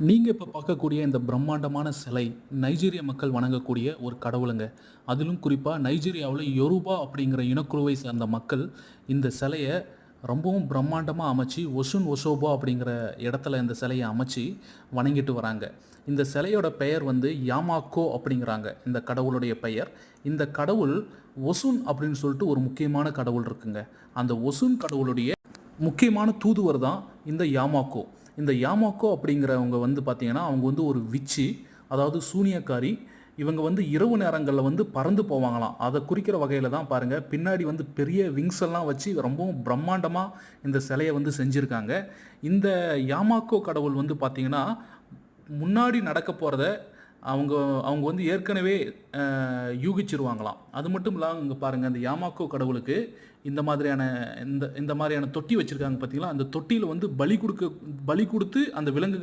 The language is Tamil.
நீங்கள் இப்போ பார்க்கக்கூடிய இந்த பிரம்மாண்டமான சிலை நைஜீரிய மக்கள் வணங்கக்கூடிய ஒரு கடவுளுங்க. அதிலும் குறிப்பாக நைஜீரியாவில் யோருபா அப்படிங்கிற இனக்குழுவை சேர்ந்த மக்கள் இந்த சிலையை ரொம்பவும் பிரம்மாண்டமாக அமைச்சு ஒசுன் ஒசோபா அப்படிங்கிற இடத்துல இந்த சிலையை அமைச்சு வணங்கிட்டு வராங்க. இந்த சிலையோட பெயர் வந்து யாமாக்கோ அப்படிங்கிறாங்க இந்த கடவுளுடைய பெயர். இந்த கடவுள் ஒசுன் அப்படின்னு சொல்லிட்டு ஒரு முக்கியமான கடவுள் இருக்குங்க. அந்த ஒசுன் கடவுளுடைய முக்கியமான தூதுவர் தான் இந்த யாமாக்கோ. இந்த யாமாக்கோ அப்படிங்கிறவங்க வந்து பார்த்திங்கன்னா அவங்க வந்து ஒரு விச்சி, அதாவது சூனியக்காரி. இவங்க வந்து இரவு நேரங்களில் வந்து பறந்து போவாங்களாம். அதை குறிக்கிற வகையில் தான் பாருங்கள் பின்னாடி வந்து பெரிய விங்ஸ் எல்லாம் வச்சு ரொம்பவும் பிரம்மாண்டமாக இந்த சிலையை வந்து செஞ்சுருக்காங்க. இந்த யாமாக்கோ கடவுள் வந்து பார்த்திங்கன்னா முன்னாடி நடக்க போகிறத அவங்க அவங்க வந்து ஏற்கனவே யூகிச்சிருவாங்களாம். அது மட்டும் இல்லாமல் இங்கே பாருங்கள், அந்த யாமாக்கோ கடவுளுக்கு இந்த மாதிரியான இந்த இந்த மாதிரியான தொட்டி வச்சுருக்காங்க பார்த்தீங்களா. அந்த தொட்டியில் வந்து பலி கொடுத்து அந்த விலங்கு